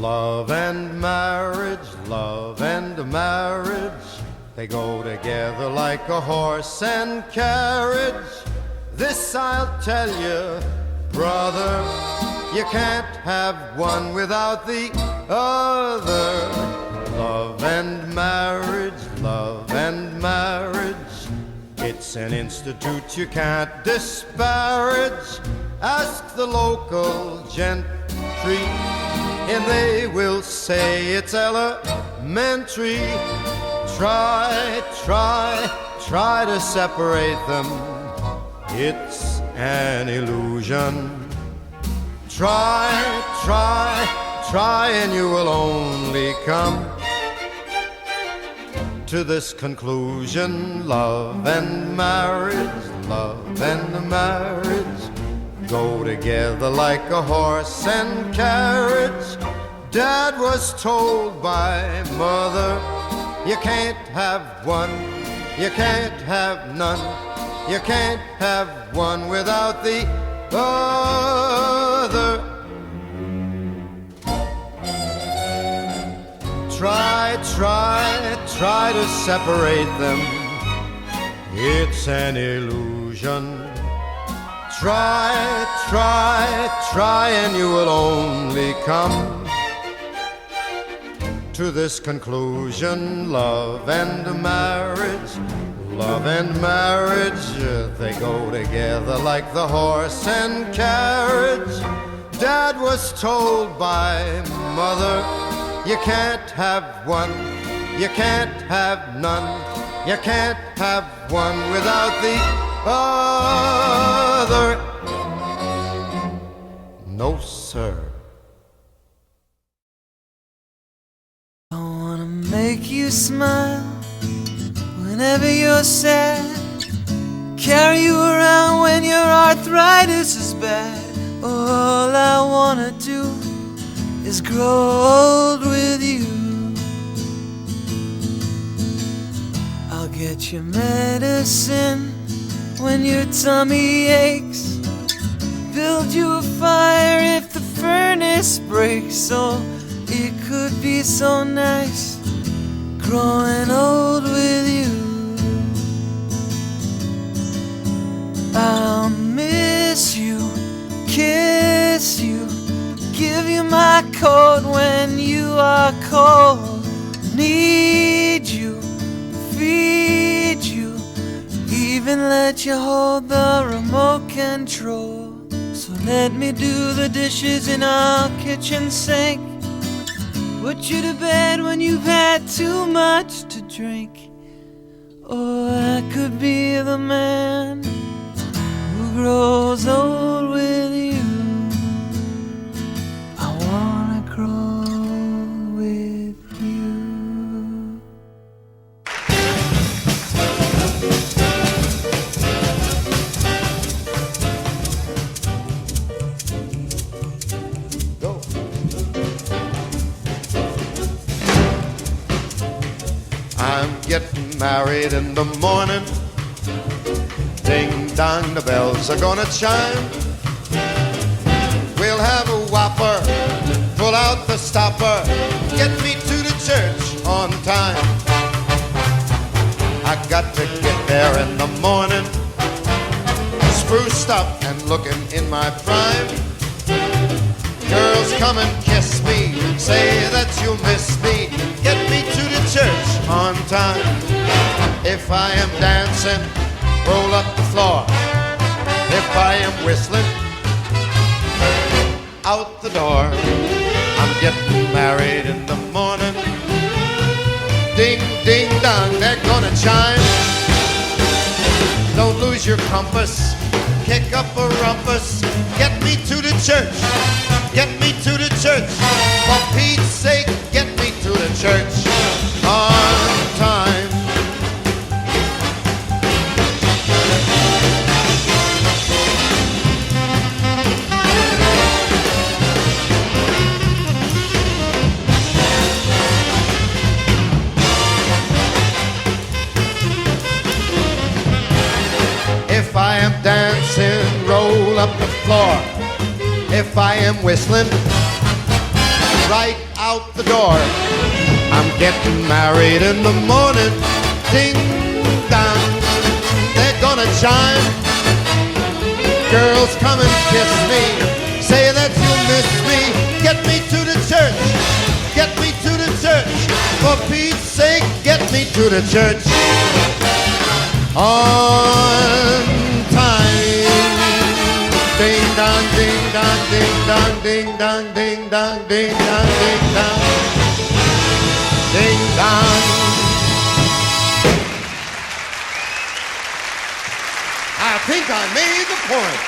Love and marriage, love and marriage, they go together like a horse and carriage. This I'll tell you, brother, you can't have one without the other. Love and marriage, love and marriage, it's an institute you can't disparage. Ask the local gentry, and they will say it's elementary. Try to separate them, it's an illusion. Try, and you will only come to this conclusion. Love and marriage, love and marriage, go together like a horse and carriage. Dad was told by mother, you can't have one, you can't have none, you can't have one without the other. Try to separate them, it's an illusion. Try, and you will only come to this conclusion. Love and marriage, they go together like the horse and carriage. Dad was told by mother, you can't have one, you can't have none, you can't have one without the other. No, sir. I wanna make you smile whenever you're sad, carry you around when your arthritis is bad. All I wanna do is grow old with you. I'll get you medicine when your tummy aches, build you a fire if the furnace breaks. Oh, it could be so nice growing old with you. I'll miss you, kiss you, give you my coat when you are cold. Need you, feed you, even let you hold the remote control. So let me do the dishes in our kitchen sink, put you to bed when you've had too much to drink. Or I could be the man who grows old with you. I wanna grow with you. Go. I'm getting married in the morning. Ding dong, the bells are gonna chime. We'll have a whopper, pull out the stopper, get me to the church on time. I got to get there in the morning, spruced up and looking in my prime. Girls come and kiss me, say that you miss me, get me to the church on time. If I am dancing, roll up the floor. If I am whistling, out the door. I'm getting married in the morning. Ding, ding, dong, they're gonna chime. Don't lose your compass, kick up a rumpus, get me to the church, get me to the church. For Pete's sake, get me to the church on time. If I am dancing, roll up the floor. If I am whistling, right out the door. I'm getting married in the morning. Ding dong, they're gonna chime. Girls, come and kiss me. Say that you miss me. Get me to the church. Get me to the church. For Pete's sake, get me to the church. On time. Ding dong, ding dong, ding dong, ding dong, ding dong, ding dong, ding dong. Ding dong. I think I made the point.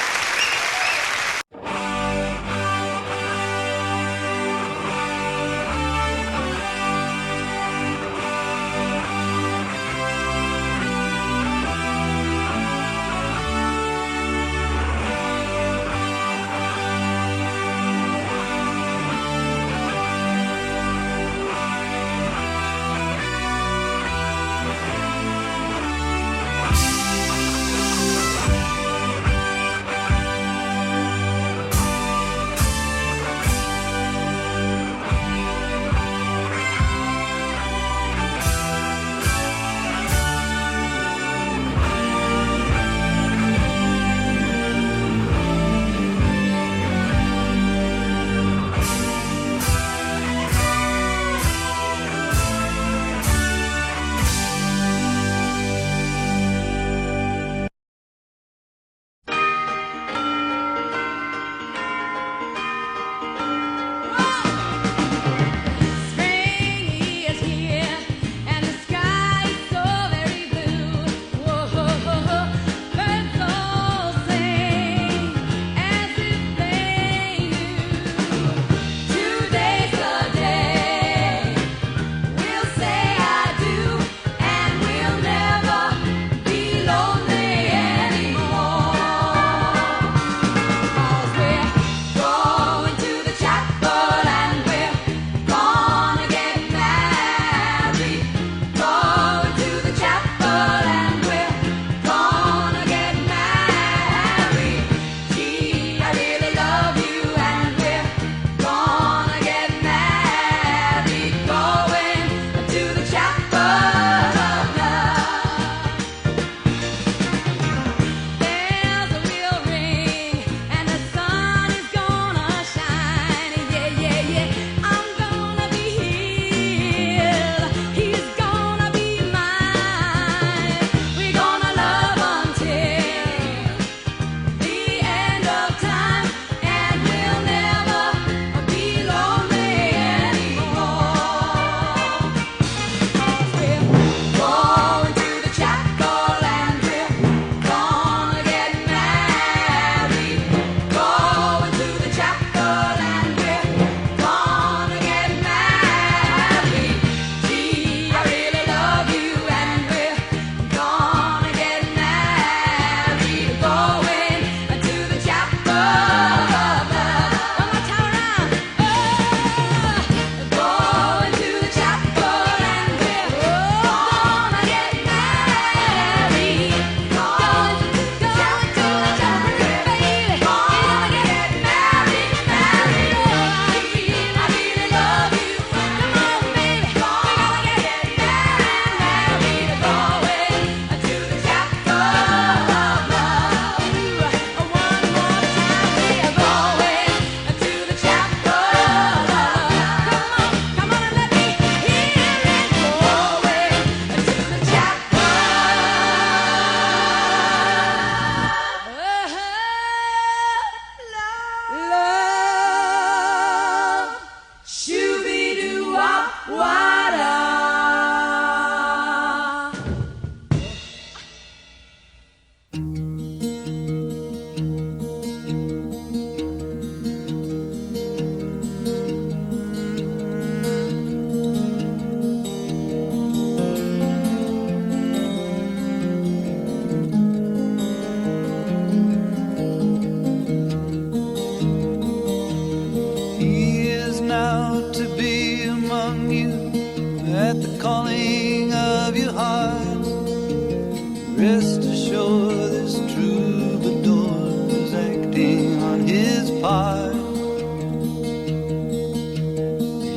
Rest assured, this troubadour was acting on his part.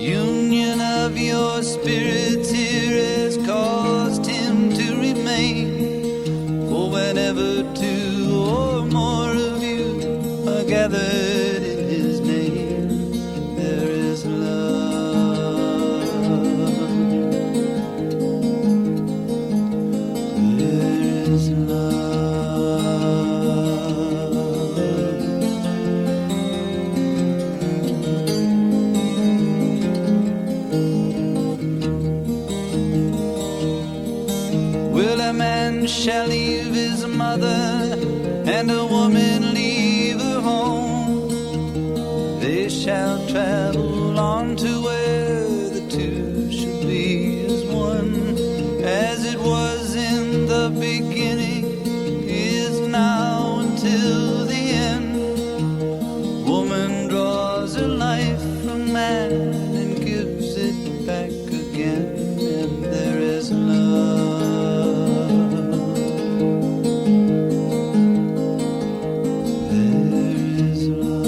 You your spirit here has caused him to remain. For whenever two or more of you are gathered in his name, there is love. There is love. Will a man shall leave his mother, and a woman leave her home? They shall travel on to where the two should be as one. As it was in the beginning, is now until the end. Woman draws her life from man and gives it back again, and there is love. There is love.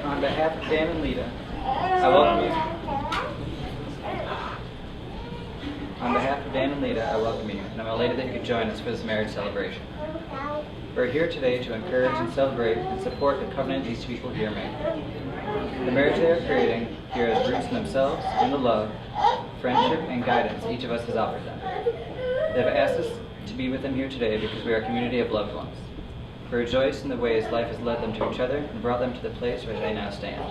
On behalf of Dan and Lita, I welcome you. On behalf of Dan and Lita, I welcome you, and I'm elated that you could join us for this marriage celebration. We're here today to encourage and celebrate and support the covenant these people here make. The marriage they are creating here has roots in themselves and the love, friendship, and guidance each of us has offered them. They have asked us to be with them here today because we are a community of loved ones. We rejoice in the ways life has led them to each other and brought them to the place where they now stand.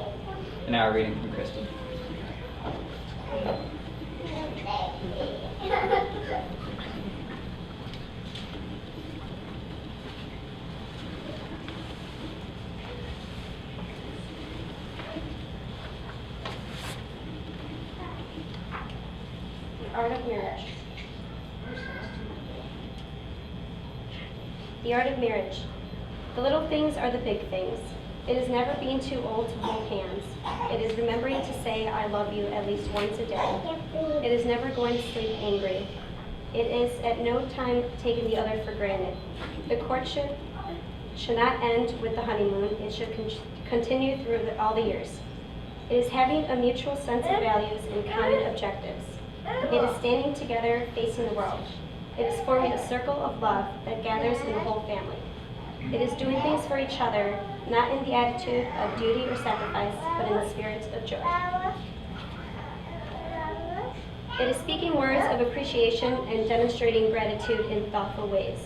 And now a reading from Kristen. The art of marriage. The art of marriage. The little things are the big things. It is never being too old to hold hands. It is remembering to say I love you at least once a day. It is never going to sleep angry. It is at no time taking the other for granted. The courtship should not end with the honeymoon. It should continue through all the years. It is having a mutual sense of values and common objectives. It is standing together facing the world. It is forming a circle of love that gathers in the whole family. It is doing things for each other, not in the attitude of duty or sacrifice, but in the spirit of joy. It is speaking words of appreciation and demonstrating gratitude in thoughtful ways.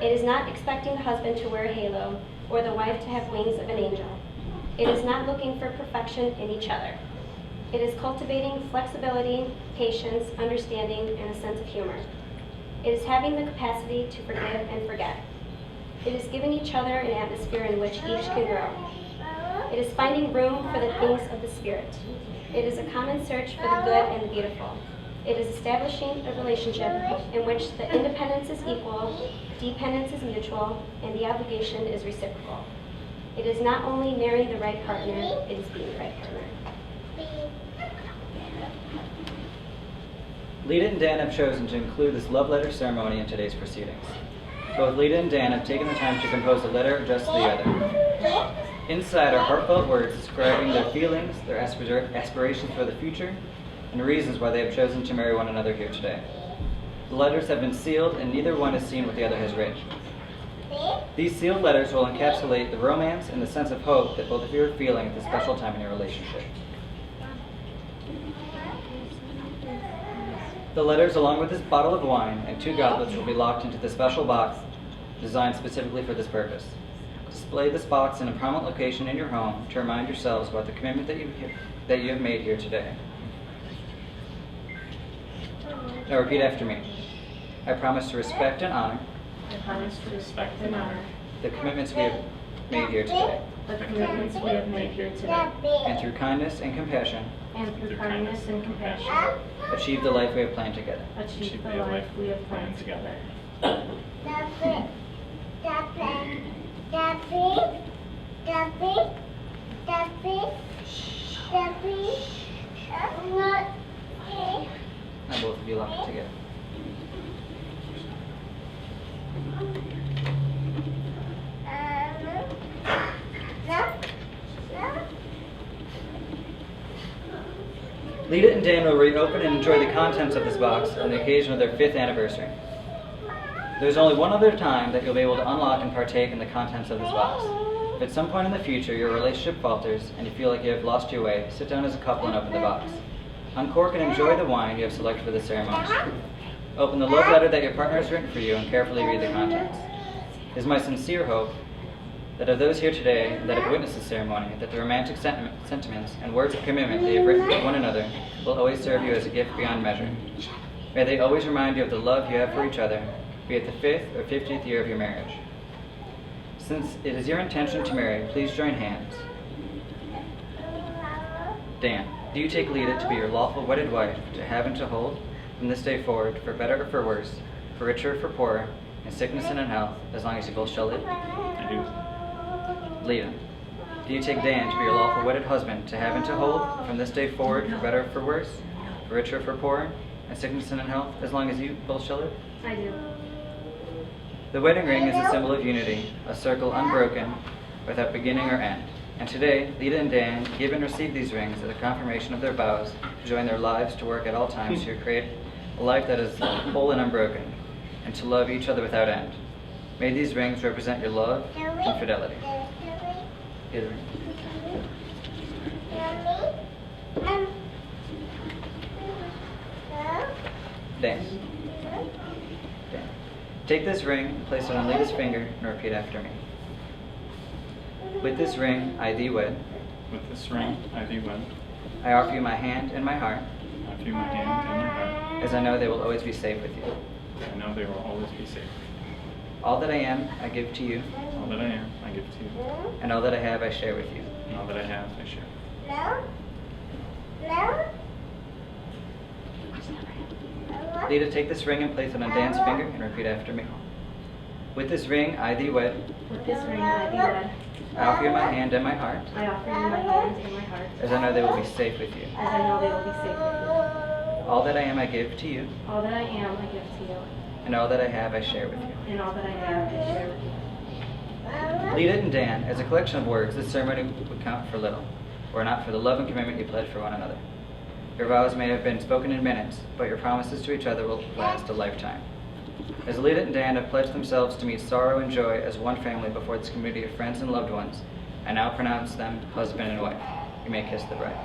It is not expecting the husband to wear a halo or the wife to have wings of an angel. It is not looking for perfection in each other. It is cultivating flexibility, patience, understanding, and a sense of humor. It is having the capacity to forgive and forget. It is giving each other an atmosphere in which each can grow. It is finding room for the things of the Spirit. It is a common search for the good and the beautiful. It is establishing a relationship in which the independence is equal, dependence is mutual, and the obligation is reciprocal. It is not only marrying the right partner, it is being the right partner. Lita and Dan have chosen to include this love letter ceremony in today's proceedings. Both Lita and Dan have taken the time to compose a letter addressed to the other. Inside are heartfelt words describing their feelings, their aspirations for the future, and reasons why they have chosen to marry one another here today. The letters have been sealed, and neither one has seen what the other has written. These sealed letters will encapsulate the romance and the sense of hope that both of you are feeling at this special time in your relationship. The letters, along with this bottle of wine and 2 goblets, will be locked into the special box designed specifically for this purpose. Display this box in a prominent location in your home to remind yourselves about the commitment that you have made here today. Now repeat after me. I promise to respect and honor. I promise to respect and honor the commitments we have made here today. the commitments we have made here today. And through kindness and compassion, achieve the life we have planned together. Achieve the life we have planned together. Now both of you lock it together. Lita and Dan will reopen and enjoy the contents of this box on the occasion of their 5th anniversary. There's only one other time that you'll be able to unlock and partake in the contents of this box. If at some point in the future your relationship falters and you feel like you have lost your way, sit down as a couple and open the box. Uncork and enjoy the wine you have selected for the ceremony. Open the love letter that your partner has written for you and carefully read the contents. It is my sincere hope that of those here today that have witnessed the ceremony, that the romantic sentiments and words of commitment they have written to one another will always serve you as a gift beyond measure. May they always remind you of the love you have for each other, be it the 5th or 50th year of your marriage. Since it is your intention to marry, please join hands. Dan, do you take Lita to be your lawful wedded wife, to have and to hold, from this day forward, for better or for worse, for richer or for poorer, in sickness and in health, as long as you both shall live? I do. Lita, do you take Dan to be your lawful wedded husband, to have and to hold, from this day forward, for better or for worse, for richer or for poorer, in sickness and in health, as long as you both shall live? I do. The wedding ring is a symbol of unity, a circle unbroken, without beginning or end. And today, Lita and Dan give and receive these rings as a confirmation of their vows to join their lives to work at all times to create a life that is whole and unbroken, and to love each other without end. May these rings represent your love and fidelity. Here, the ring. Dan. Dan. Take this ring, place it on Lita's finger, and repeat after me. With this ring, I thee wed. With this ring, I thee wed. I offer you my hand and my heart, I offer you my hand and my heart. as I know they will always be safe with you. I know they will always be safe. All that I am, I give to you, All that I am, I give to you. and all that I have, I share with you. And all that I have, I share. Lita, take this ring and place it on Dan's finger, and repeat after me. With this ring, I thee wed. With this ring I thee wed. I offer you my hand and my heart, I offer you my hand and my heart, as I know they will be safe with you. as I know they will be safe with All that I am, I give to you, you. All that I am, I give to you, and all that I have, I share with you. and all that I have, I share with you. Lita and Dan, as a collection of words, this ceremony would count for little, were it not for the love and commitment you pledged for one another. Your vows may have been spoken in minutes, but your promises to each other will last a lifetime. As Lita and Dan have pledged themselves to meet sorrow and joy as one family before this community of friends and loved ones, I now pronounce them husband and wife. You may kiss the bride.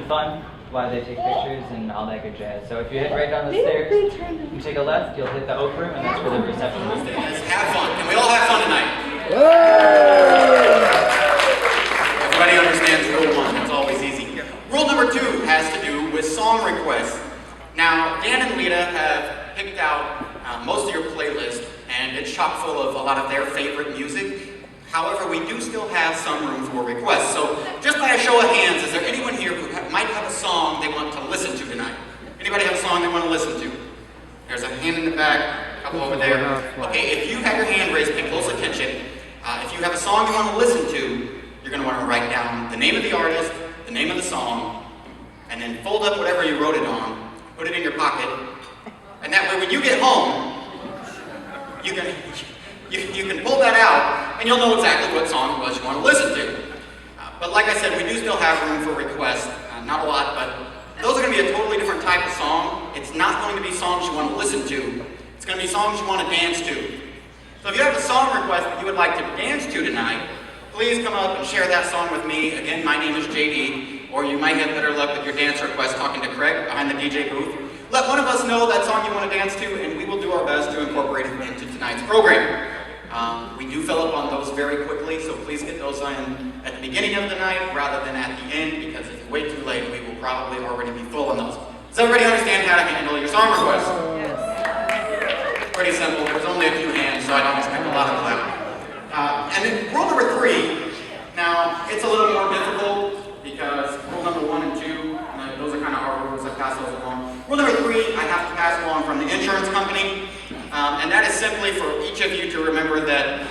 Fun while they take pictures and all that good jazz. So if you head right down the stairs, you take a left, you'll hit the oak room, and that's where the reception is. Have fun. Can we all have fun tonight? Everybody understands rule 1. That's always easy. Rule number 2 has to do with song requests. Now, Dan and Lita have picked out most of your playlist, and it's chock full of a lot of their favorite music. However, we do still have some room for requests. So, just by a show of hands, is there anyone here who might have a song they want to listen to tonight? Anybody have a song they want to listen to? There's a hand in the back, a couple over there. Okay, if you have your hand raised, pay close attention. If you have a song you want to listen to, you're going to want to write down the name of the artist, the name of the song, and then fold up whatever you wrote it on, put it in your pocket, and that way when you get home, you can pull that out, and you'll know exactly what song it was you want to listen to. But like I said, we do still have room for requests. Not a lot, but those are going to be a totally different type of song. It's not going to be songs you want to listen to. It's going to be songs you want to dance to. So if you have a song request that you would like to dance to tonight, please come up and share that song with me. Again, my name is JD, or you might have better luck with your dance request talking to Craig behind the DJ booth, let one of us know that song you want to dance to, and we will do our best to incorporate it into tonight's program. We do fill up on those very quickly, so please get those in at the beginning of the night rather than at the end, because if you wait too late, we will probably already be full on those. Does everybody understand how to handle your song requests? Yes. Pretty simple. There's only a few hands, so I don't expect a lot of clap. And then rule number 3. Now, it's a little more difficult because rule number 1 and 2, those are kind of hard rules. I pass those along. Rule number 3, I have to pass along from the insurance company. And that is simply for each of you to remember that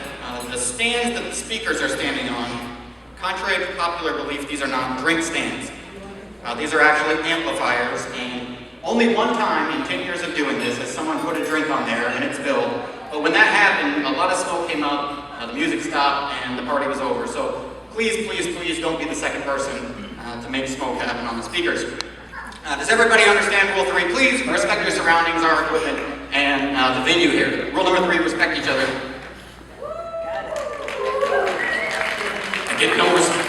the stands that the speakers are standing on, contrary to popular belief, these are not drink stands. These are actually amplifiers, and only one time in 10 years of doing this has someone put a drink on there and it spilled. But when that happened, a lot of smoke came up, the music stopped, and the party was over. So please, please, please don't be the second person to make smoke happen on the speakers. Does everybody understand rule 3? Please respect your surroundings, our equipment, and the venue here. Rule number 3, respect each other. And get no respect.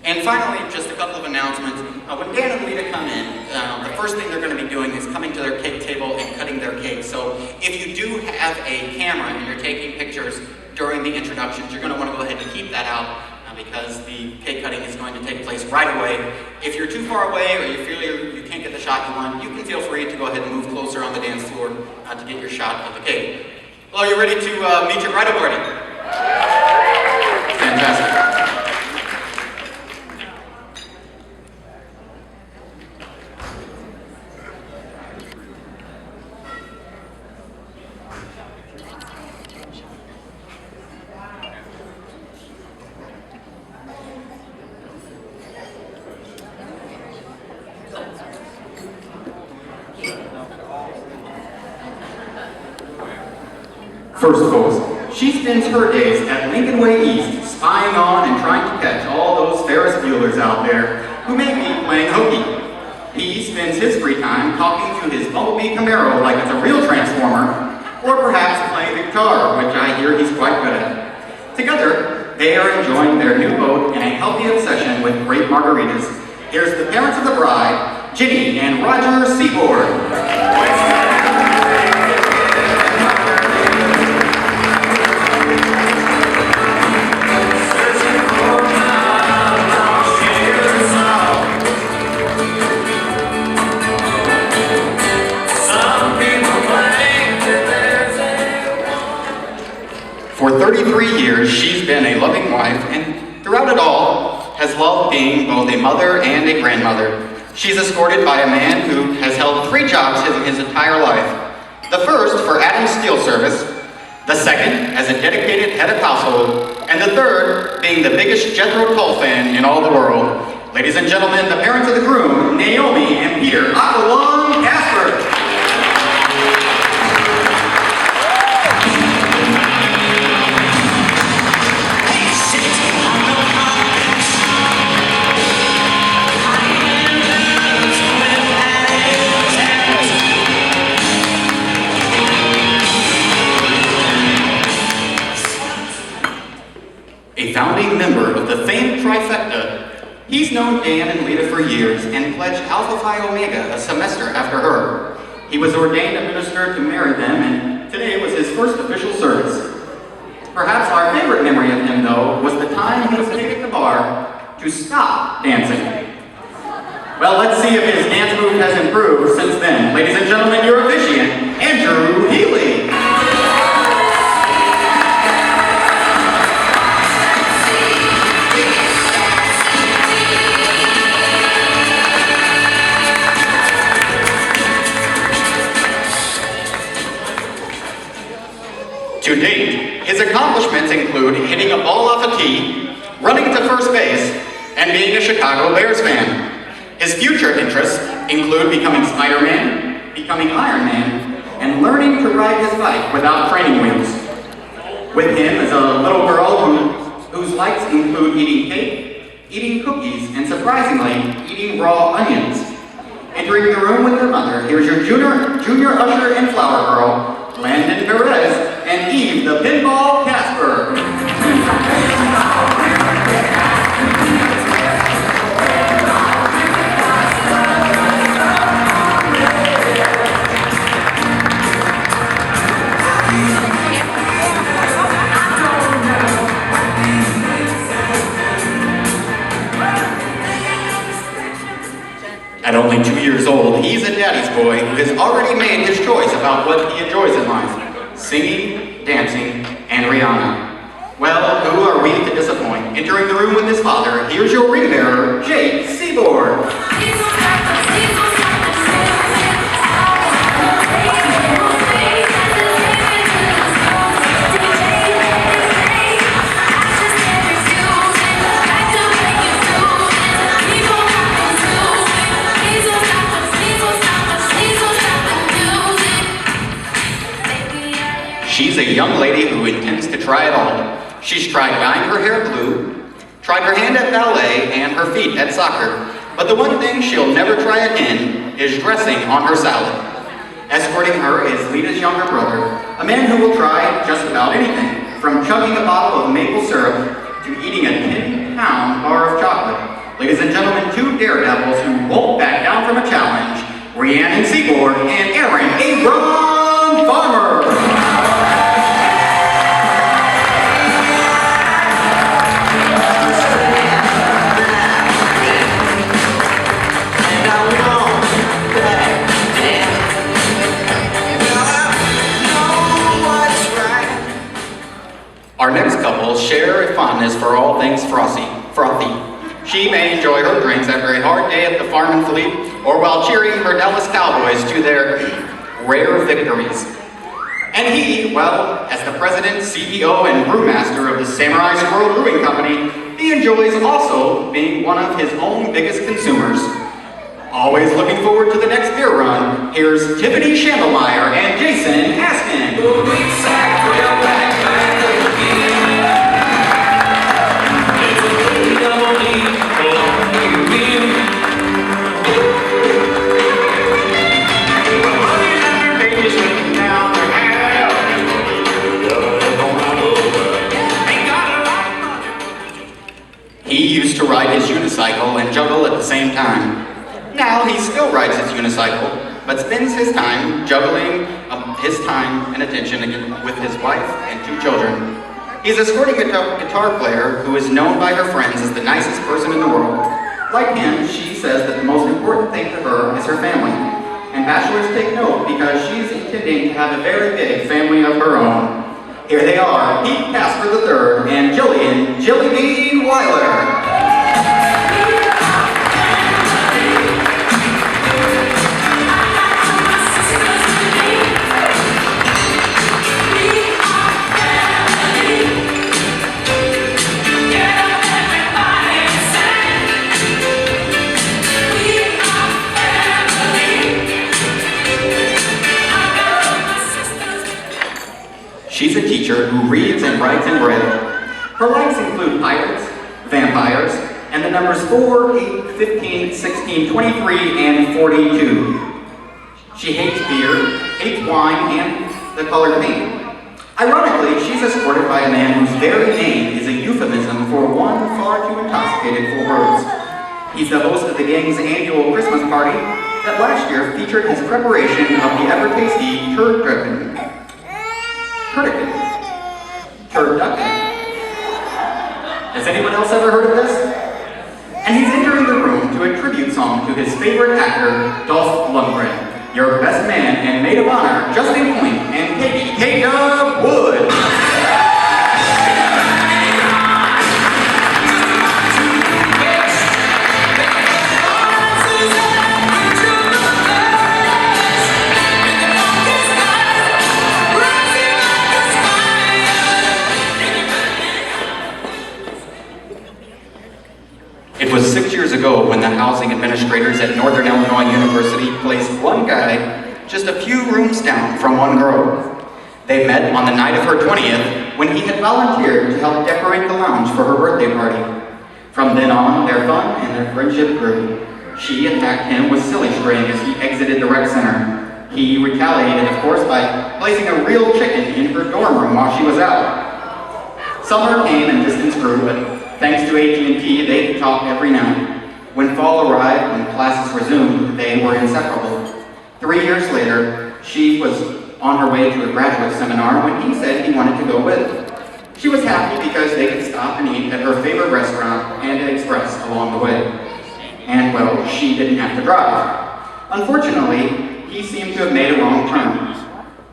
And finally, just a couple of announcements. When Dan and Lita come in, the first thing they're going to be doing is coming to their cake table and cutting their cake. So if you do have a camera and you're taking pictures during the introductions, you're going to want to go ahead and keep that out because the cake cutting is going to take place right away. If you're too far away or you feel you can't get the shot you want, you can feel free to go ahead and move closer on the dance floor to get your shot of the cake. Well, are you ready to meet your bridal party? Fantastic. First folks, she spends her days at Lincoln Way East spying on and trying to catch all those Ferris Buellers out there who may be playing hooky. He spends his free time talking to his Bumblebee Camaro like it's a real transformer, or perhaps playing the guitar, which I hear he's quite good at. Together, they are enjoying their new boat and a healthy obsession with great margaritas. Here's the parents of the bride, Ginny and Roger Seaboard. For 33 years, she's been a loving wife, and throughout it all, has loved being both a mother and a grandmother. She's escorted by a man who has held 3 jobs his entire life. The first for Adams Steel Service, the second as a dedicated head of household, and the third being the biggest Jethro Tull fan in all the world. Ladies and gentlemen, the parents of the groom, Naomi and Peter Aqualung Casper. A founding member of the famed trifecta, he's known Dan and Lita for years and pledged Alpha Phi Omega a semester after her. He was ordained a minister to marry them, and today was his first official service. Perhaps our favorite memory of him, though, was the time he was taken to the bar to stop dancing. Well, let's see if his dance move has improved since then. Ladies and gentlemen, your officiant, Andrew Healy. To date, his accomplishments include hitting a ball off a tee, running to first base, and being a Chicago Bears fan. His future interests include becoming Spider-Man, becoming Iron Man, and learning to ride his bike without training wheels. With him is a little girl whose likes include eating cake, eating cookies, and surprisingly, eating raw onions. Entering the room with her mother, here's your junior usher and flower girl, Landon Perez, and Eve the Pinball Casper. At only 2 years old, he's a daddy's boy who has already made his choice about what he enjoys in life: singing, dancing, and Rihanna. Well, who are we to disappoint? Entering the room with his father, here's your ring bearer, Jake Seaboard. She's a young lady who intends to try it all. She's tried dyeing her hair blue, tried her hand at ballet, and her feet at soccer. But the one thing she'll never try again is dressing on her salad. Escorting her is Lita's younger brother, a man who will try just about anything, from chugging a bottle of maple syrup to eating a 10-pound bar of chocolate. Ladies and gentlemen, two daredevils who won't back down from a challenge, Rhiannon Seaboard and Aaron Abram Farmer. Our next couple share a fondness for all things frothy. She may enjoy her drinks after a hard day at the farm and fleet, or while cheering her Dallas Cowboys to their rare victories. And he, well, as the president, CEO, and brewmaster of the Samurai Squirrel Brewing Company, he enjoys also being one of his own biggest consumers. Always looking forward to the next beer run, here's Tiffany Chandelier and Jason Askin. He used to ride his unicycle and juggle at the same time. Now he still rides his unicycle, but spends his time juggling his time and attention with his wife and 2 children. He's a sporting guitar player who is known by her friends as the nicest person in the world. Like him, she says that the most important thing to her is her family. And bachelors take note because she's intending to have a very big family of her own. Here they are, Pete Casper III and Jillian Jilly Bean Weiler. She's a teacher who reads and writes in Braille. Her likes include pirates, vampires, and the numbers 4, 8, 15, 16, 23, and 42. She hates beer, hates wine, and the color pink. Ironically, she's escorted by a man whose very name is a euphemism for one far too intoxicated for words. He's the host of the gang's annual Christmas party that last year featured his preparation of the ever-tasty turducken. Has anyone else ever heard of this? And he's entering the room to a tribute song to his favorite actor, Dolph Lundgren, your best man and maid of honor, Justin Point, and Katie K-Dub Wood. It was 6 years ago when the housing administrators at Northern Illinois University placed one guy just a few rooms down from one girl. They met on the night of her 20th when he had volunteered to help decorate the lounge for her birthday party. From then on, their fun and their friendship grew. She attacked him with silly string as he exited the rec center. He retaliated, of course, by placing a real chicken in her dorm room while she was out. Summer came and distance grew, but thanks to AT&T, they could talk every night. When fall arrived and classes resumed, they were inseparable. 3 years later, she was on her way to a graduate seminar when he said he wanted to go with. She was happy because they could stop and eat at her favorite restaurant and Express along the way. And and, well, she didn't have to drive. Unfortunately, he seemed to have made a wrong turn.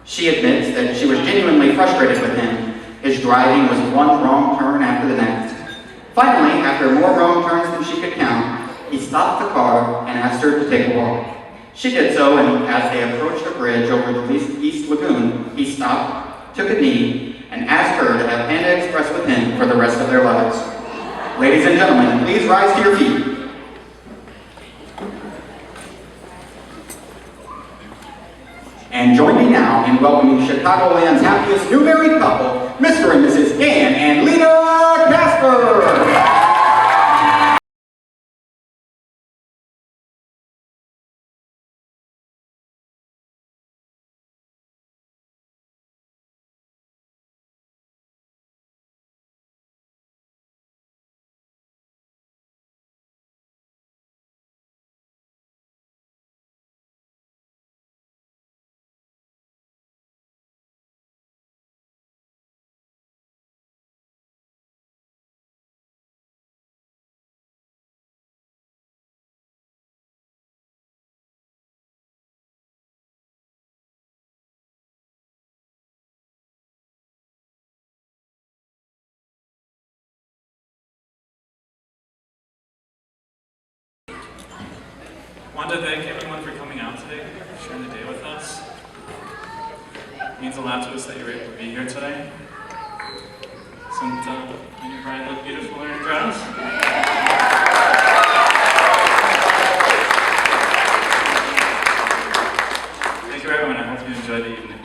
She admits that she was genuinely frustrated with him. His driving was one wrong turn after the next. Finally, after more wrong turns than she could count, he stopped the car and asked her to take a walk. She did so, and as they approached a bridge over the East Lagoon, he stopped, took a knee, and asked her to have Panda Express with him for the rest of their lives. Ladies and gentlemen, please rise to your feet. And join me now in welcoming Chicagoland's happiest new married couple, Mr. and Mrs. Dan and Lita Casper. I want to thank everyone for coming out today, sharing the day with us. It means a lot to us that you're able to be here today. Doesn't your bride look beautiful in her dress? Thank you, everyone. I hope you enjoy the evening.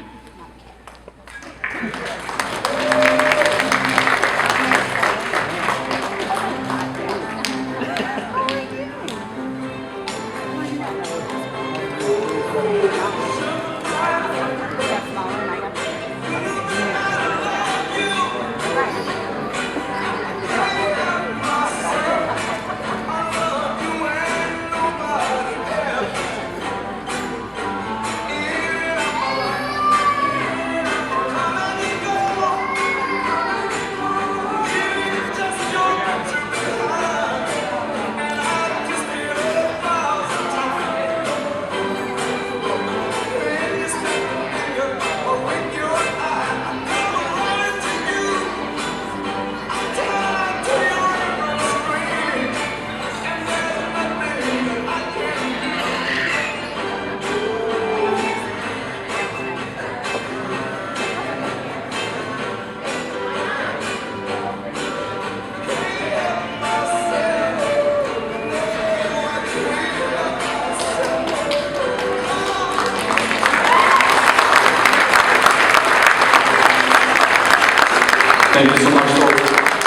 Thank you so much, folks.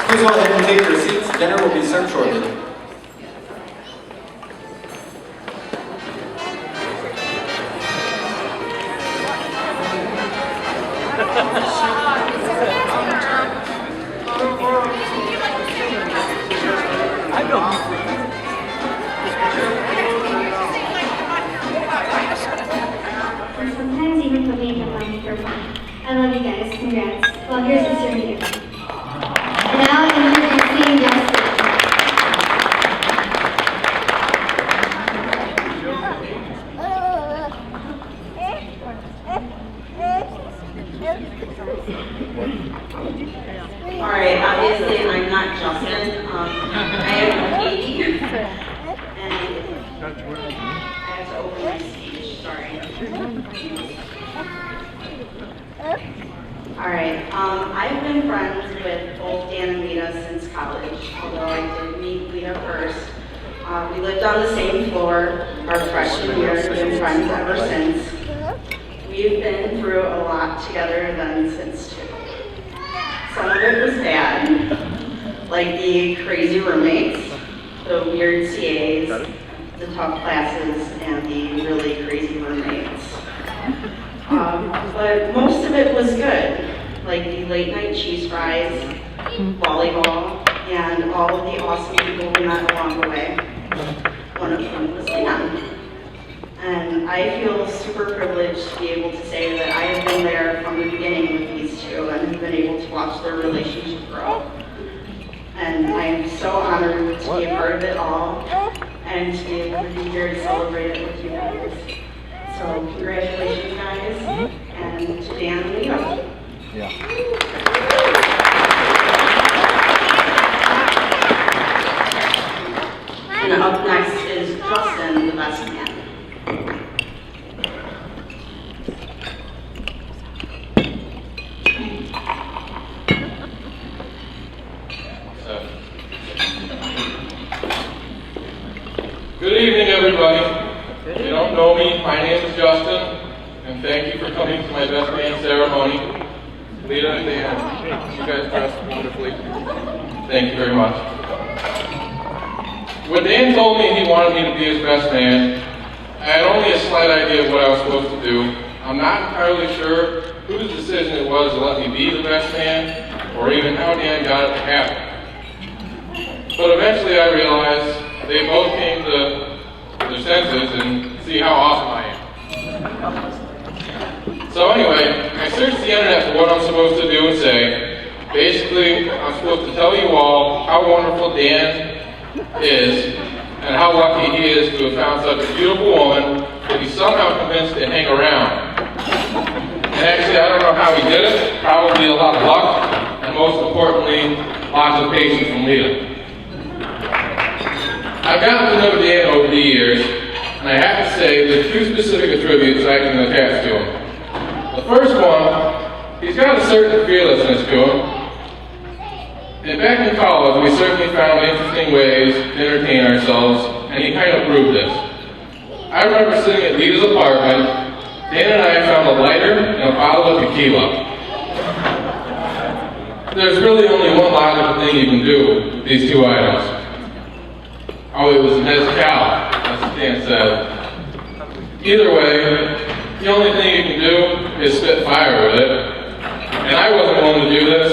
Please go ahead and take your seats. Dinner will be served shortly. Sometimes even put makeup on me for fun. I love you guys. Congrats. Well, here's the certificate. Now introducing Justin. All right, obviously I'm not Justin. I am Katie. And I have to open my speech, sorry. All right, I've been friends with both Dan and Lita since college, although I did meet Lita first. We lived on the same floor our freshman year, we've been friends ever since. We've been through a lot together then since too. Some of it was bad, like the crazy roommates, the weird CAs, the tough classes, and the really crazy roommates. But most of it was good, like the late night cheese fries, volleyball, and all of the awesome people we met along the way. One of them was Dan. And I feel super privileged to be able to say that I have been there from the beginning with these two and have been able to watch their relationship grow. And I'm so honored to be a part of it all. and to be able to be here to celebrate it with you guys. So congratulations, guys, and to Dan and Lita. And up next is Justin, the best man. Good evening, everybody. If you don't know me, my name is Justin, and thank you for coming to my best man ceremony. Lita and Dan, you guys dressed wonderfully. Thank you very much. When Dan told me he wanted me to be his best man, I had only a slight idea of what I was supposed to do. I'm not entirely sure whose decision it was to let me be the best man, or even how Dan got it to happen. But eventually I realized they both came to their senses and see how awesome I am. So anyway, I searched the internet for what I'm supposed to do and say. Basically, I'm supposed to tell you all how wonderful Dan is and how lucky he is to have found such a beautiful woman that he's somehow convinced to hang around. And actually, I don't know how he did it. Probably a lot of luck, and most importantly, lots of patience from Lita. I've gotten to know Dan over the years, and I have to say there's two specific attributes I can attach to him. The first one, he's got a certain fearlessness to him. And back in college, we certainly found interesting ways to entertain ourselves, and he kind of proved this. I remember sitting at Lita's apartment. Dan and I found a lighter and a bottle of tequila. There's really only one logical thing you can do with these two items. Oh, it was mezcal, that's what Dan said. Either way, the only thing you can do is spit fire with it. And I wasn't willing to do this.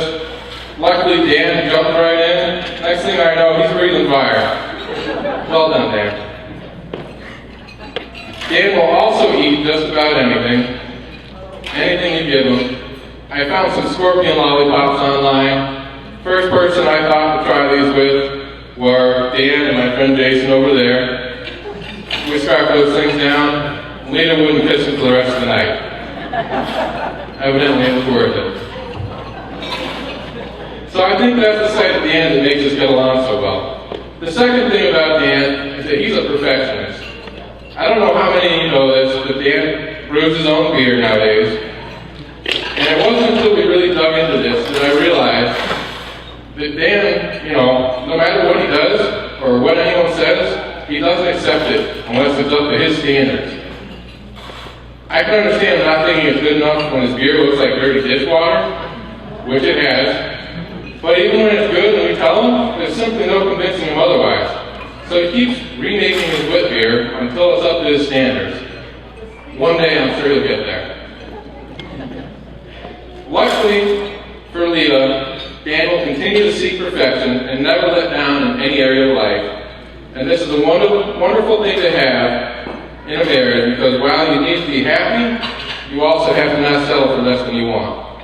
Luckily, Dan jumped right in. Next thing I know, he's breathing fire. Well done, Dan. Dan will also eat just about anything. Anything you give him. I found some scorpion lollipops online. First person I thought to try these with were Dan and my friend Jason over there. We scarfed those things down. Lita wouldn't kiss him for the rest of the night. Evidently it was worth it. So I think that's the side at the end that makes us get along so well. The second thing about Dan is that he's a perfectionist. I don't know how many of you know this, but Dan brews his own beer nowadays. And it wasn't until we really dug into this that I realized that Dan, no matter what he does or what anyone says, he doesn't accept it unless it's up to his standards. I can understand not thinking it's good enough when his beer looks like dirty dishwater, which it has. But even when it's good and we tell him, there's simply no convincing him otherwise. So he keeps remaking his wit beer until it's up to his standards. One day I'm sure he'll get there. Luckily for Lita, Dan will continue to seek perfection and never let down in any area of life. And this is a wonderful thing to have in a marriage, because while you need to be happy, you also have to not settle for less than you want.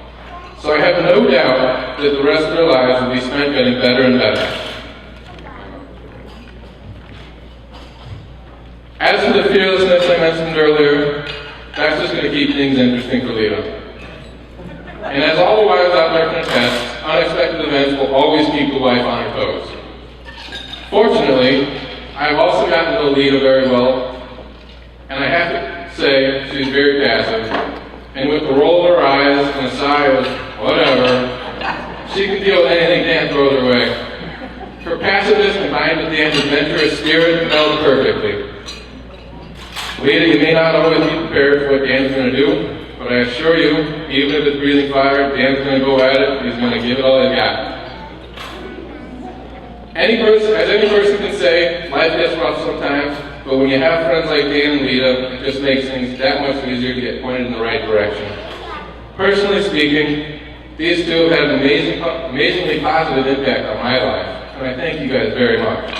So I have no doubt that the rest of their lives will be spent getting better and better. As for the fearlessness I mentioned earlier, that's just going to keep things interesting for Lita. And as all the wives out there can attest, unexpected events will always keep the wife on her toes. Fortunately, I've also gotten to know Lita very well, and I have to say she's very passive. And with the roll of her eyes and a sigh of whatever, she can deal with anything Dan throws her way. Her passiveness combined with Dan's adventurous spirit meld perfectly. Lita, you may not always be prepared for what Dan's going to do, but I assure you, even if it's breathing fire, Dan's going to go at it. He's going to give it all he's got. As any person can say, life gets rough sometimes, but when you have friends like Dan and Lita, it just makes things that much easier to get pointed in the right direction. Personally speaking, these two have had an amazingly positive impact on my life, and I thank you guys very much.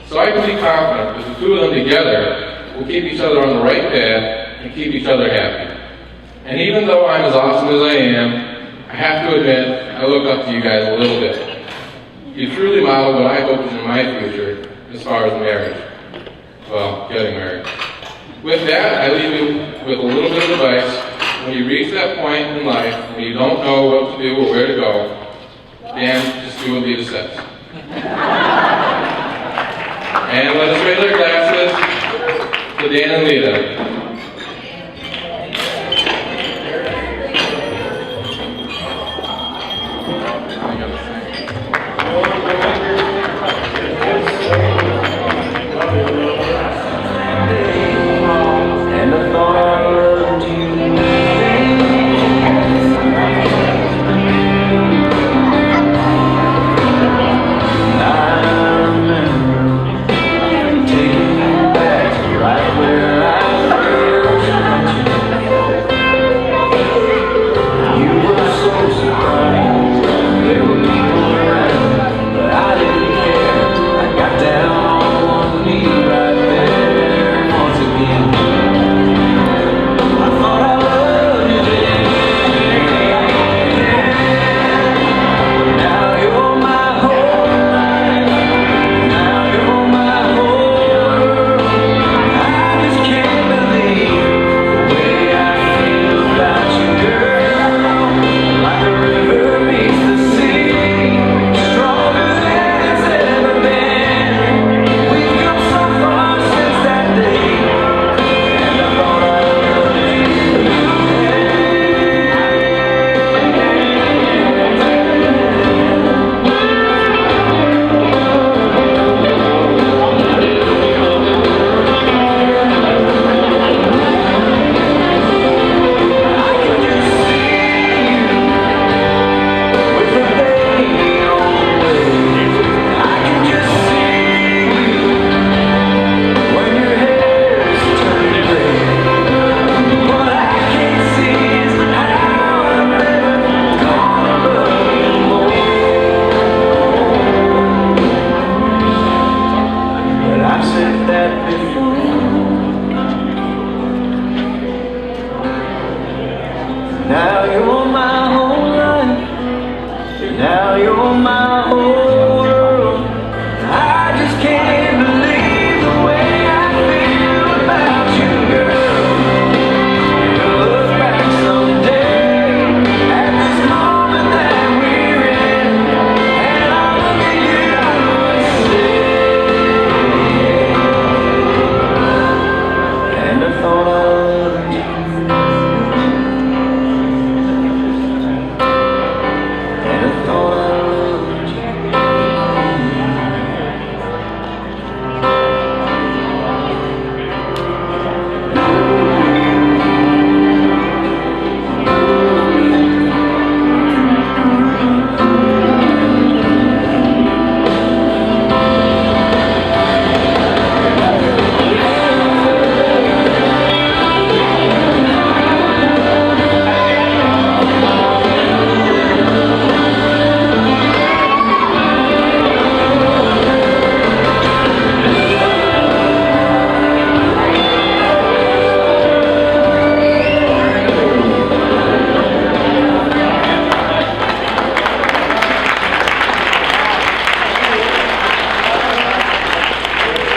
So I can be confident that the two of them together will keep each other on the right path and keep each other happy. And even though I'm as awesome as I am, I have to admit, I look up to you guys a little bit. You truly model what I hope is in my future as far as marriage. getting married. With that, I leave you with a little bit of advice. When you reach that point in life when you don't know what to do or where to go, Dan, just do what Lita says. And let us raise our glasses to Dan and Lita. And I thought I loved you. I remember taking you back to right where I first met you. You were so surprised. There were people around, but I didn't care. I got down on one knee right there once again. I thought I loved you then. Now you're my whole life. Now you're my whole world. I just can't believe the way I feel about you, girl. Like a river meets the sea, stronger than it's ever been. We've come so far since that day, and I thought I loved you. With a baby on the way, I can just see you when your hair's turning gray. What I can't see is how I'm ever gonna love you more. But I've said that before. Now you're my whole life. Now you're my whole world. I just can't believe the way I feel about you, girl. You'll look back someday at this moment that we're in, and I'll look at you and say, and I thought I loved you. And I thought I loved you.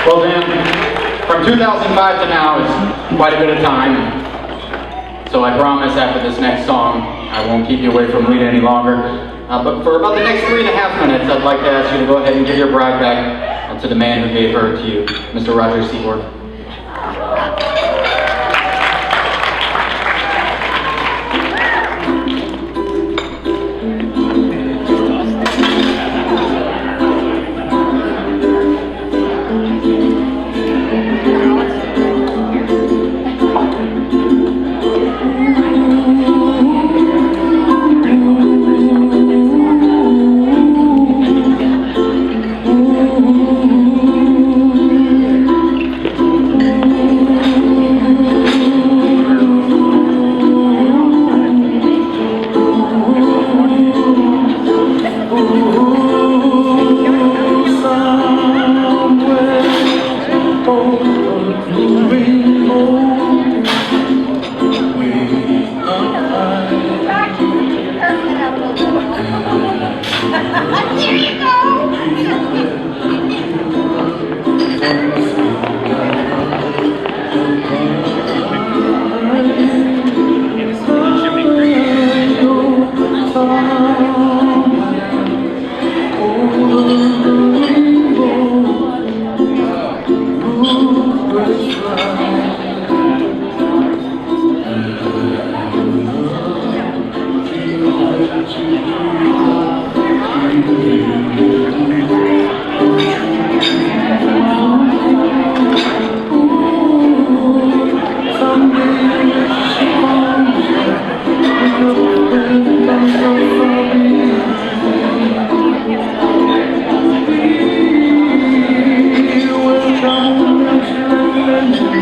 Well, Dan, from 2005 to now is quite a bit of time. So I promise after this next song, I won't keep you away from Lita any longer. But for about the next 3.5 minutes, I'd like to ask you to go ahead and give your bride back to the man who gave her to you, Mr. Roger Seaborg.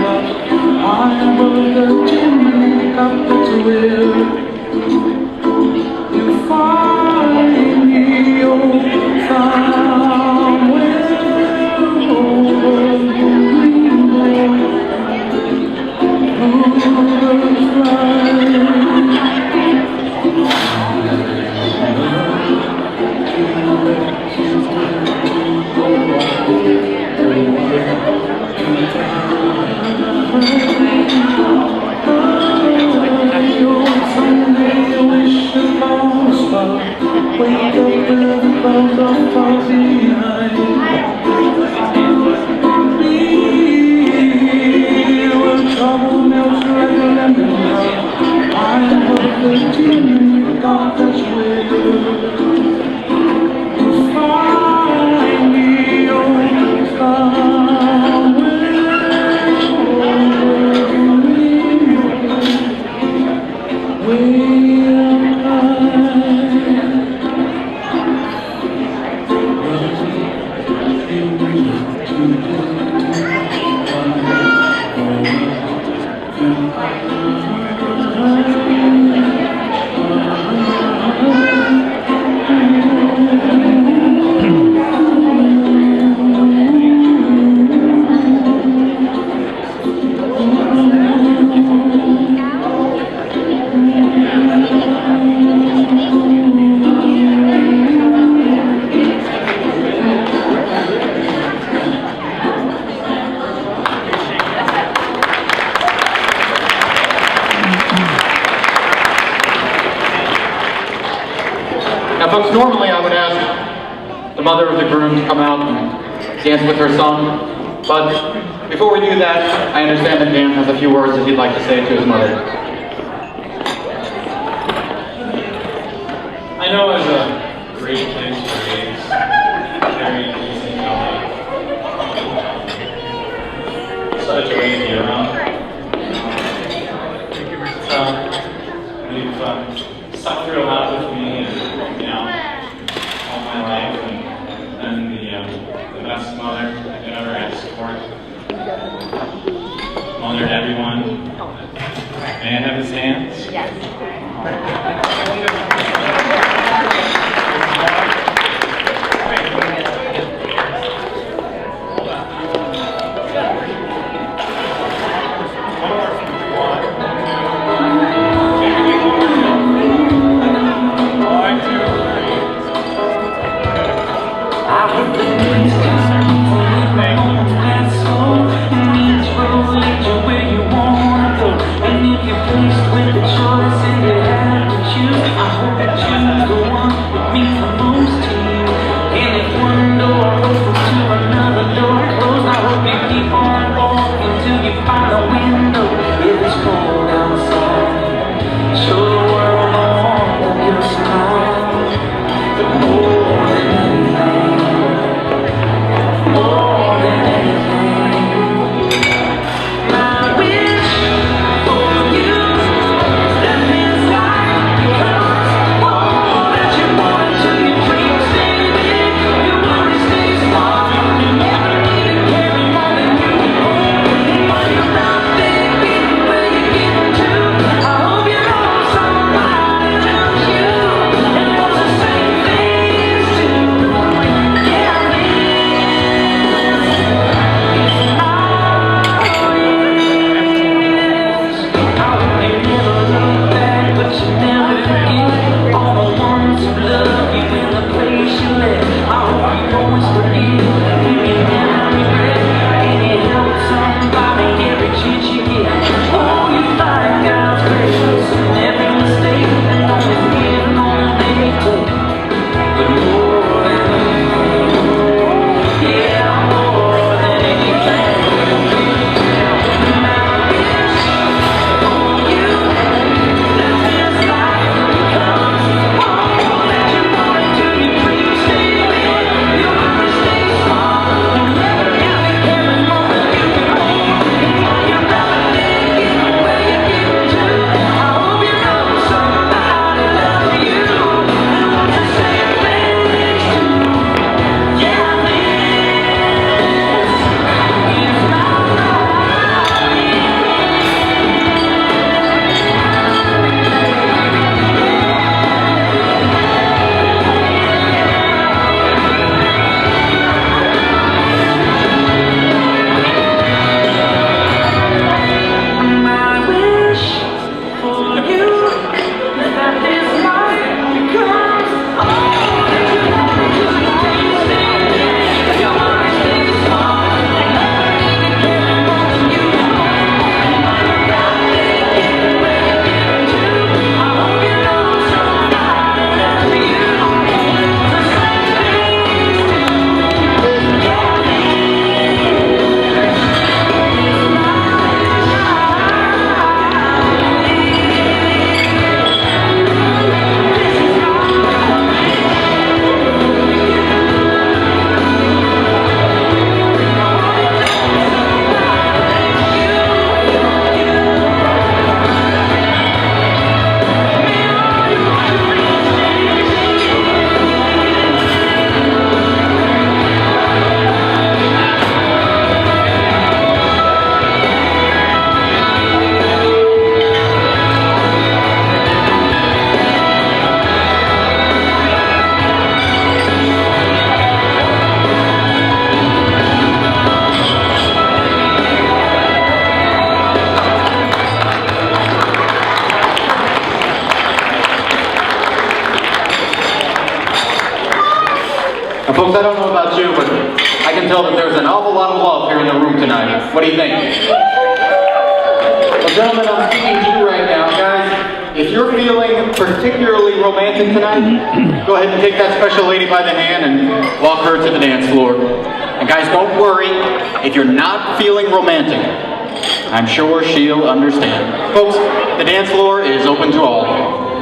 high above the chimney top, that's where you find me, oh, somewhere over the rainbow. Bluebirds fly. Someday I wish upon a star, wake up with the clouds are far behind. Be where trouble melts like a lemon drop, high above the chimney top, that's where you find me, oh, somewhere over the rainbow. Way up high, Now, folks, normally I would ask the mother of the groom to come out and dance with her son, but before we do that, I understand that Dan has a few words that he'd like to say to his mother. I know it's a great place to raise very easy such a joy to be around. You've stuck through a lot with me, and all my life, and the best mother I could ever ask for. Mother to everyone. May I have his hands? with the choice and you have to choose. I hope that you the one with me. Folks, I don't know about you, but I can tell that there's an awful lot of love here in the room tonight. What do you think? Well, gentlemen, I'm speaking to you right now. Guys, if you're feeling particularly romantic tonight, go ahead and take that special lady by the hand and walk her to the dance floor. And guys, don't worry if you're not feeling romantic. I'm sure she'll understand. Folks, the dance floor is open to all.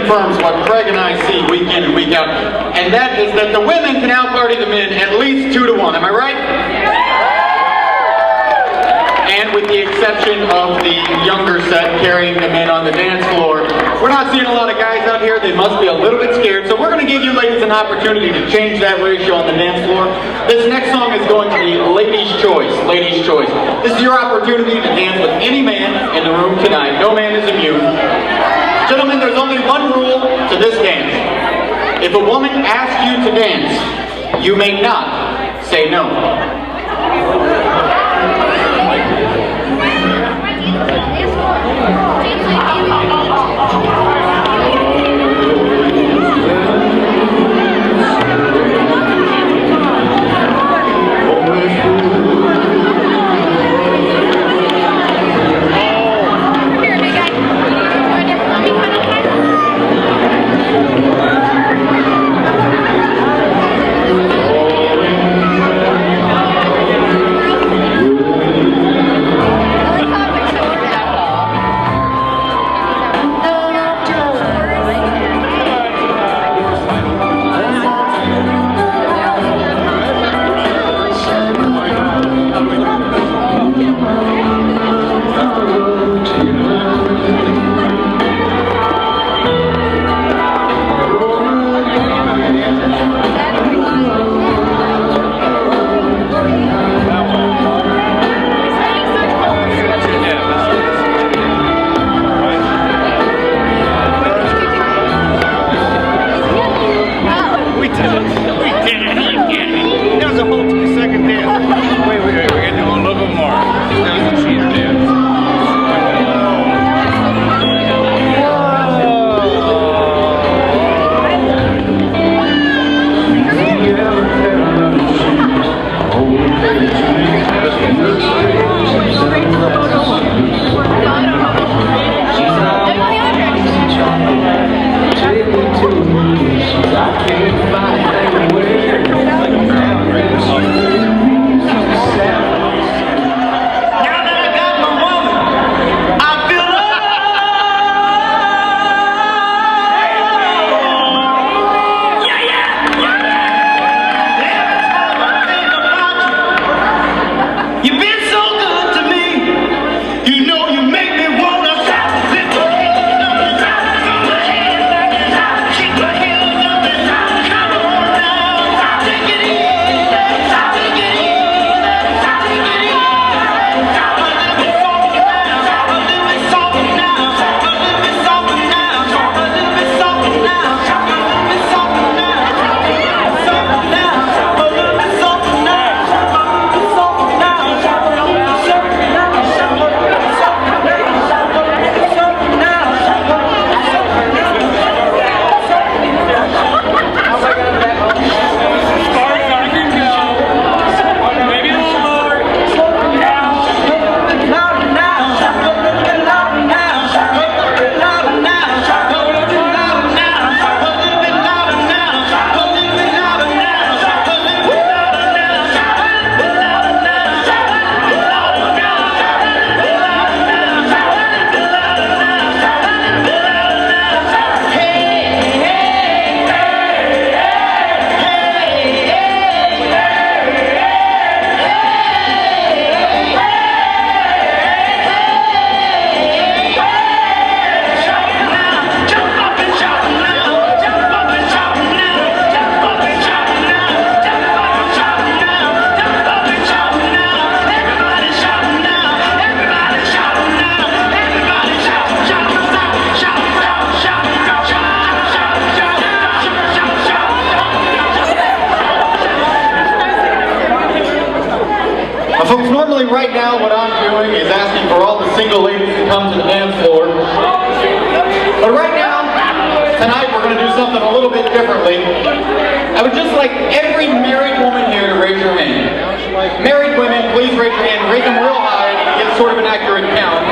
confirms what Craig and I see week in and week out, and that is that the women can out-party the men at least 2 to 1. Am I right? And with the exception of the younger set carrying the men on the dance floor, we're not seeing a lot of guys out here. They must be a little bit scared. So we're going to give you ladies an opportunity to change that ratio on the dance floor. This next song is going to be Ladies' Choice. Ladies' Choice. This is your opportunity to dance with any man in the room tonight. No man is immune. Gentlemen, there's only one rule to this dance. If a woman asks you to dance, you may not say no. Folks, normally right now what I'm doing is asking for all the single ladies to come to the dance floor. But right now, tonight we're going to do something a little bit differently. I would just like every married woman here to raise your hand. Married women, please raise your hand. Raise them real high to get sort of an accurate count.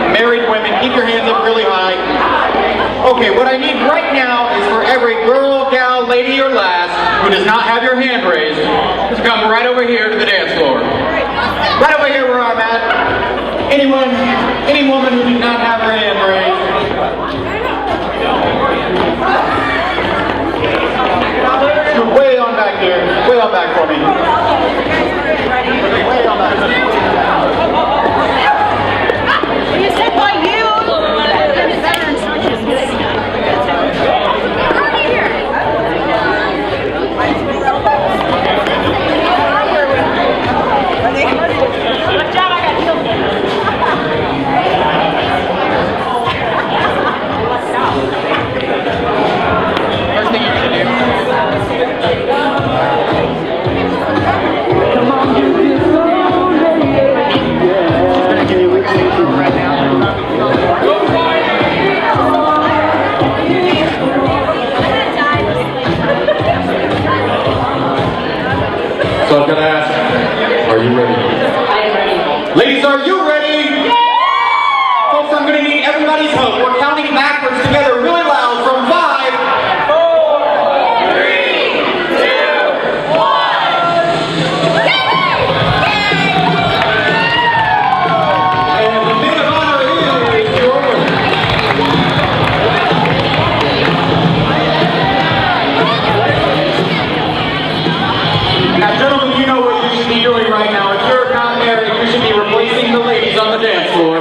Married women, keep your hands up really high. Okay, what I need right now is for every girl, gal, lady, or lass who does not have your hand raised to come right over here to the dance floor. Right over here where I'm at. Any woman who did not have her hand raised, So I'm gonna ask, are you ready? I'm ready. Ladies, are you ready? Yeah! Folks, I'm gonna need everybody's help. We're counting backwards together really loud from 5, 4, 3, 2, 1. And the maid of honor is your winner. Now, gentlemen, you know what you should be doing right now. If you're not married, you should be replacing the ladies on the dance floor.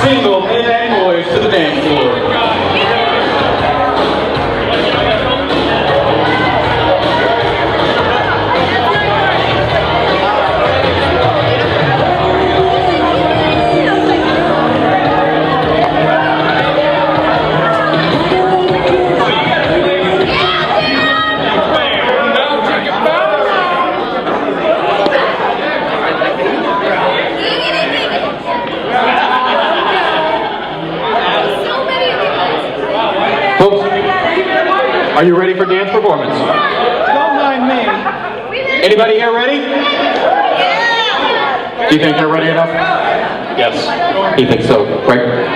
Single men and boys to the dance floor. Folks, are you ready for dance performance? Don't mind me. Anybody here ready? Do you think they're ready enough? Yes. He thinks so, right?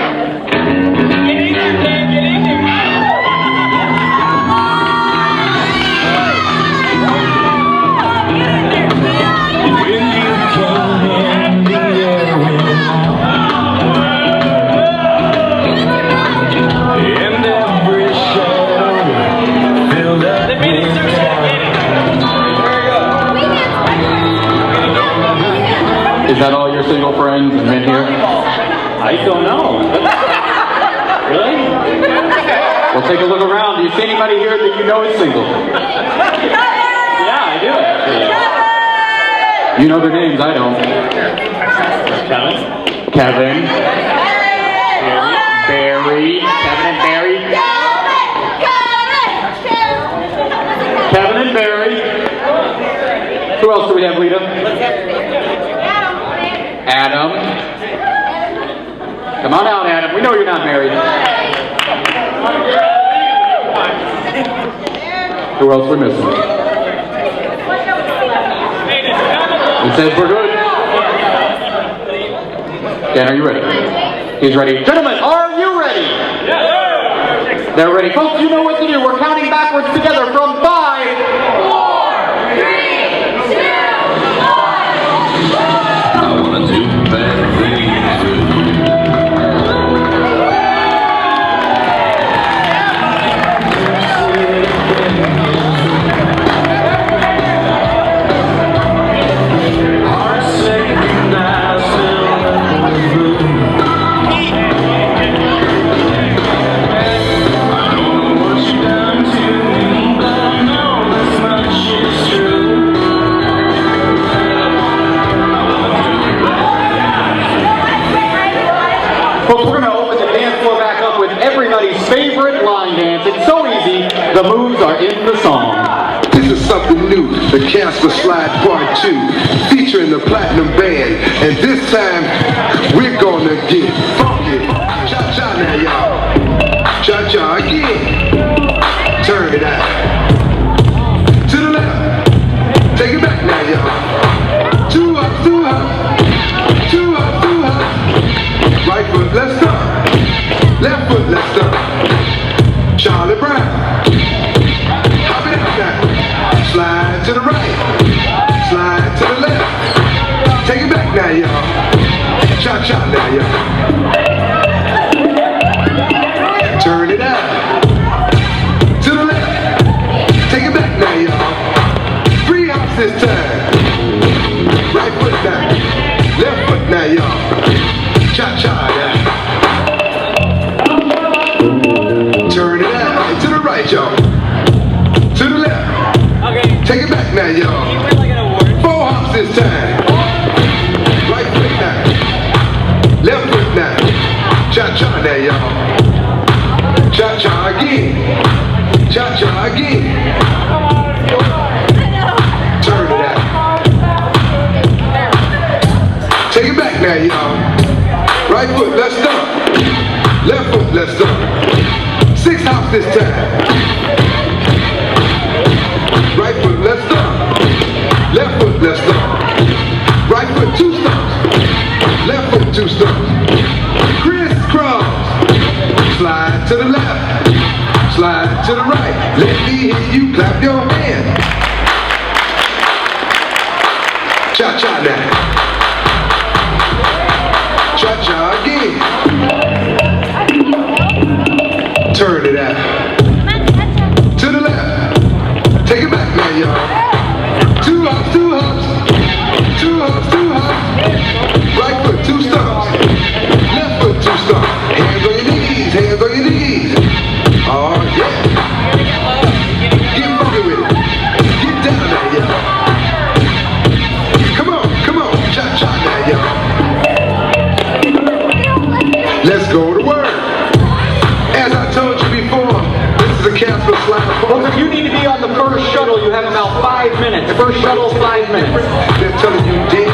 Is that all your single friends and men here? I don't know. Really? Well, take a look around. Do you see anybody here that you know is single? Yeah, I do actually. You know their names, I don't. Kevin? Kevin. Barry. Kevin and Barry. Kevin and Barry. Who else do we have, Lita? Adam. Come on out, Adam. We know you're not married. Who else we missing? He says we're good. Dan, are you ready? He's ready. Gentlemen, are you ready? Yes. They're ready. Folks, you know what to do. We're counting backwards together from 5, 4, 3, 2, 1. I wanna do bad things. Folks, we're going to open the dance floor back up with everybody's favorite line dance. It's so easy, the moves are in the song. This is something new, the Casper Slide Part 2, featuring the Platinum Band. And this time, we're gonna get funky. Cha-cha now, y'all. Cha-cha again. Turn it out. To the left. Take it back now, y'all. Two up, two up. Two up, two up. Right foot, let's start. Left foot, let's start. Charlie Brown. Hop it out now. Slide to the right. Slide to the left. Take it back now, y'all. Cha-cha now, y'all. Turn it out. To the left. Take it back now, y'all. 3 hops this time. Right foot now. Left foot now, y'all. Cha-cha now. Turn it out. To the right, y'all. To the left. Okay. Take it back now, y'all. You win like an award. 4 hops this time. Right foot now. Left foot now. back now, y'all. Right foot, let's stomp. Left foot, let's stomp. 6 hops this time. Right foot, let's stomp. Left foot, let's stomp. Right foot, 2 stomps. Left foot, 2 stomps. Crisscross. Slide to the left. Slide to the right. Let me hear you clap your hands. Cha-cha now. Cha-cha again. Turn it out. To the left. Take it back now, y'all. 2 hops, 2 hops. 2 hops, 2 hops. Right foot, 2 stomps. Left foot, 2 stomps. Hands on your knees, hands on your knees. Oh, yeah. Get funky with it. Get down there, y'all. Come on, cha-cha now, y'all. Let's go to work. As I told you before, this is a Casper slide. Well, if you need to be on the first shuttle, you have about 5 minutes. The first shuttle is 5 minutes. They're telling you, Dan,